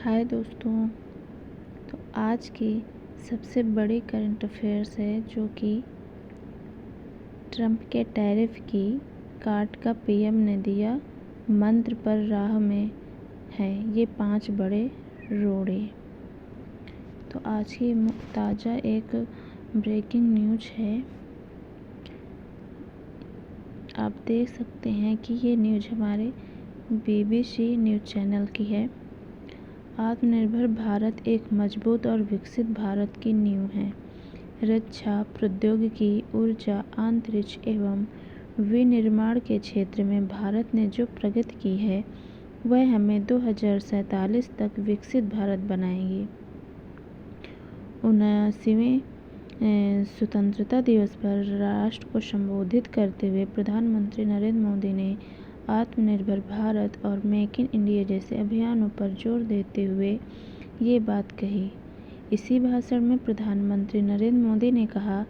हाय दोस्तों। तो आज की सबसे बड़ी करंट अफेयर्स है जो कि ट्रंप के टैरिफ की काट का पीएम ने दिया मंत्र पर राह में है ये 5 बड़े रोड़े। तो आज की ताज़ा एक ब्रेकिंग न्यूज है। आप देख सकते हैं कि ये न्यूज हमारे BBC न्यूज़ चैनल की है। आत्मनिर्भर भारत एक मजबूत और विकसित भारत की नींव है। रक्षा, प्रौद्योगिकी, ऊर्जा, अंतरिक्ष एवं विनिर्माण के क्षेत्र में भारत ने जो प्रगति की है वह हमें 2047 तक विकसित भारत बनाएगी। 79वें स्वतंत्रता दिवस पर राष्ट्र को संबोधित करते हुए प्रधानमंत्री नरेंद्र मोदी ने आत्मनिर्भर भारत और मेक इन इंडिया जैसे अभियानों पर जोर देते हुए ये बात कही। इसी भाषण में प्रधानमंत्री नरेंद्र मोदी ने कहा,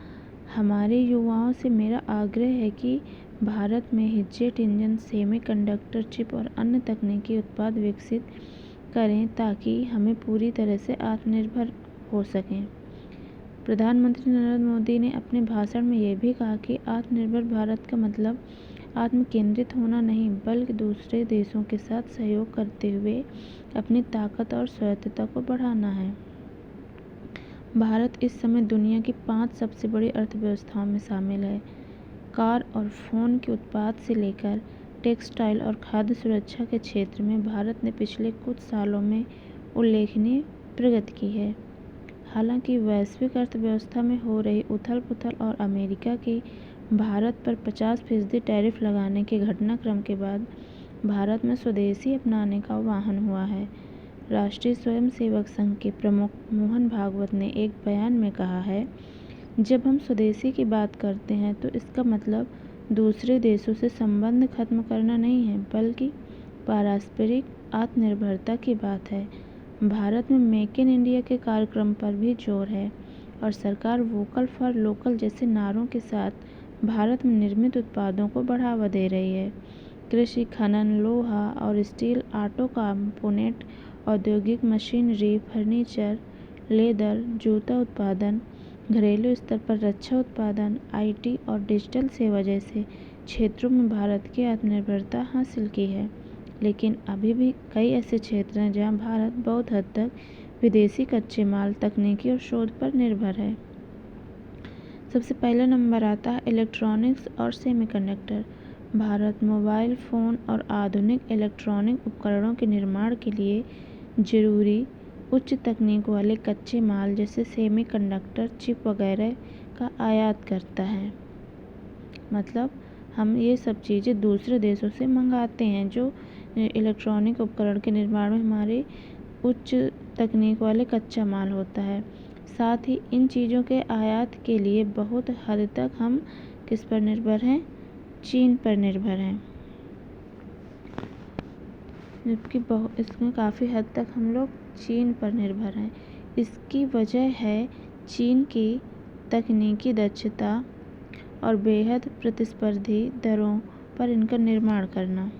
हमारे युवाओं से मेरा आग्रह है कि भारत में जेट इंजन, सेमीकंडक्टर चिप और अन्य तकनीकी उत्पाद विकसित करें ताकि हमें पूरी तरह से आत्मनिर्भर हो सकें। प्रधानमंत्री नरेंद्र मोदी ने अपने भाषण में यह भी कहा कि आत्मनिर्भर भारत का मतलब आत्म केंद्रित होना नहीं बल्कि दूसरे देशों के साथ सहयोग करते हुए अपनी ताकत और स्वायत्तता को बढ़ाना है। भारत इस समय दुनिया की 5 सबसे बड़ी अर्थव्यवस्थाओं में शामिल है। कार और फोन के उत्पाद से लेकर टेक्सटाइल और खाद्य सुरक्षा के क्षेत्र में भारत ने पिछले कुछ सालों में उल्लेखनीय प्रगति की है। हालांकि वैश्विक अर्थव्यवस्था में हो रही उथल-पुथल और अमेरिका के भारत पर 50% टैरिफ लगाने के घटनाक्रम के बाद भारत में स्वदेशी अपनाने का आह्वान हुआ है। राष्ट्रीय स्वयंसेवक संघ के प्रमुख मोहन भागवत ने एक बयान में कहा है, जब हम स्वदेशी की बात करते हैं तो इसका मतलब दूसरे देशों से संबंध खत्म करना नहीं है बल्कि पारस्परिक आत्मनिर्भरता की बात है। भारत में मेक इन इंडिया के कार्यक्रम पर भी जोर है और सरकार वोकल फॉर लोकल जैसे नारों के साथ भारत में निर्मित उत्पादों को बढ़ावा दे रही है। कृषि, खनन, लोहा और स्टील, ऑटो कंपोनेंट, औद्योगिक मशीनरी, फर्नीचर, लेदर, जूता उत्पादन, घरेलू स्तर पर रक्षा उत्पादन, IT और डिजिटल सेवा जैसे क्षेत्रों में भारत की आत्मनिर्भरता हासिल की है। लेकिन अभी भी कई ऐसे क्षेत्र हैं जहां भारत बहुत हद तक विदेशी कच्चे माल, तकनीकी और शोध पर निर्भर है। सबसे पहला नंबर आता है इलेक्ट्रॉनिक्स और सेमीकंडक्टर। भारत मोबाइल फ़ोन और आधुनिक इलेक्ट्रॉनिक उपकरणों के निर्माण के लिए जरूरी उच्च तकनीक वाले कच्चे माल जैसे सेमीकंडक्टर, चिप वगैरह का आयात करता है। मतलब हम ये सब चीज़ें दूसरे देशों से मंगाते हैं जो इलेक्ट्रॉनिक उपकरण के निर्माण में हमारे उच्च तकनीक वाले कच्चा माल होता है। साथ ही इन चीज़ों के आयात के लिए बहुत हद तक हम किस पर निर्भर हैं? चीन पर निर्भर हैं। जबकि इसमें काफ़ी हद तक हम लोग चीन पर निर्भर हैं। इसकी वजह है चीन की तकनीकी दक्षता और बेहद प्रतिस्पर्धी दरों पर इनका निर्माण करना।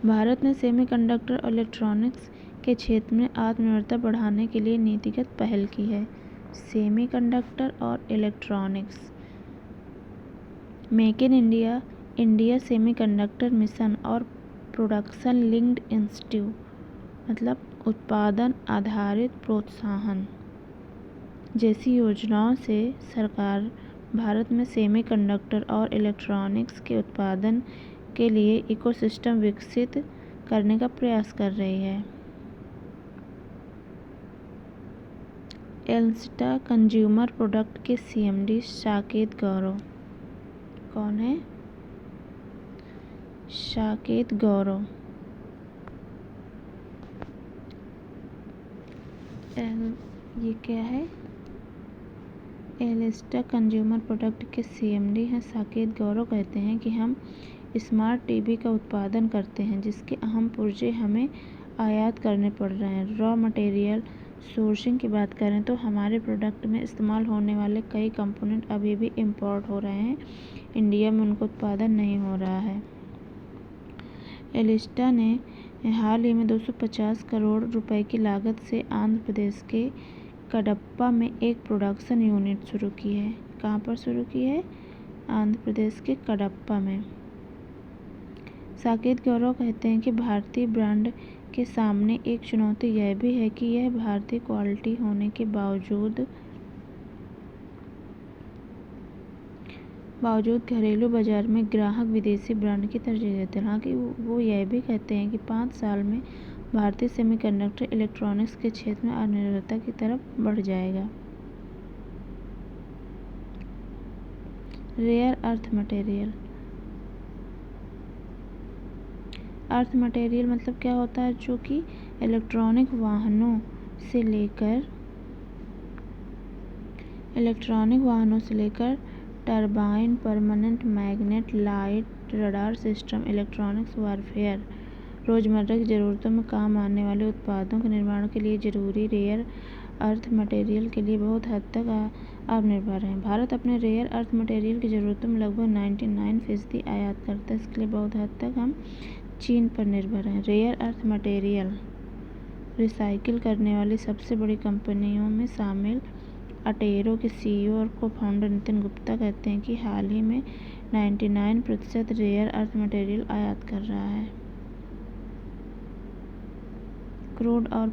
भारत ने सेमीकंडक्टर और इलेक्ट्रॉनिक्स के क्षेत्र में आत्मनिर्भरता बढ़ाने के लिए नीतिगत पहल की है। सेमीकंडक्टर और electronics, make in India, India semiconductor mission और प्रोडक्शन लिंक्ड इंस्टीट्यूट मतलब उत्पादन आधारित प्रोत्साहन जैसी योजनाओं से सरकार भारत में सेमीकंडक्टर और इलेक्ट्रॉनिक्स के उत्पादन के लिए इकोसिस्टम विकसित करने का प्रयास कर रही है। एल्स्टा कंज्यूमर प्रोडक्ट के CMD साकेत गौरव कौन है? साकेत गौरव ये क्या है? एल्स्टा कंज्यूमर प्रोडक्ट के CMD हैं साकेत गौरव कहते हैं कि हम स्मार्ट टीवी का उत्पादन करते हैं जिसके अहम पुर्जे हमें आयात करने पड़ रहे हैं। रॉ मटेरियल सोर्सिंग की बात करें तो हमारे प्रोडक्ट में इस्तेमाल होने वाले कई कंपोनेंट अभी भी इंपोर्ट हो रहे हैं, इंडिया में उनका उत्पादन नहीं हो रहा है। एलिस्टा ने हाल ही में 250 करोड़ रुपए की लागत से आंध्र प्रदेश के कडप्पा में एक प्रोडक्शन यूनिट शुरू की है। कहाँ पर शुरू की है? आंध्र प्रदेश के कडप्पा में। साकेत गौरव कहते हैं कि भारतीय ब्रांड के सामने एक चुनौती यह भी है कि यह भारतीय क्वालिटी होने के बावजूद घरेलू बाजार में ग्राहक विदेशी ब्रांड की तरजीह देते हैं। हालांकि वो यह भी कहते हैं कि 5 साल में भारतीय सेमीकंडक्टर इलेक्ट्रॉनिक्स के क्षेत्र में आत्मनिर्भरता की तरफ बढ़ जाएगा। Rare earth material. Earth material मतलब क्या होता है? जो कि इलेक्ट्रॉनिक वाहनों से लेकर turbine, permanent magnet, light, radar system, electronics warfare, रोजमर्रा की ज़रूरतों में काम आने वाले उत्पादों के निर्माण के लिए जरूरी रेयर अर्थ मटेरियल के लिए बहुत हद तक आत्मनिर्भर है। भारत अपने रेयर अर्थ मटेरियल की ज़रूरतों में लगभग 99% आयात करता है। इसके लिए बहुत हद तक हम चीन पर निर्भर हैं। रेयर अर्थ मटेरियल रिसाइकिल करने वाली सबसे बड़ी कंपनियों में शामिल अटेरो के CEO और को-फाउंडर नितिन गुप्ता कहते हैं कि हाल ही में 99% रेयर अर्थ मटेरियल आयात कर रहा है। क्रूड और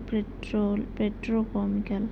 पेट्रोकेमिकल।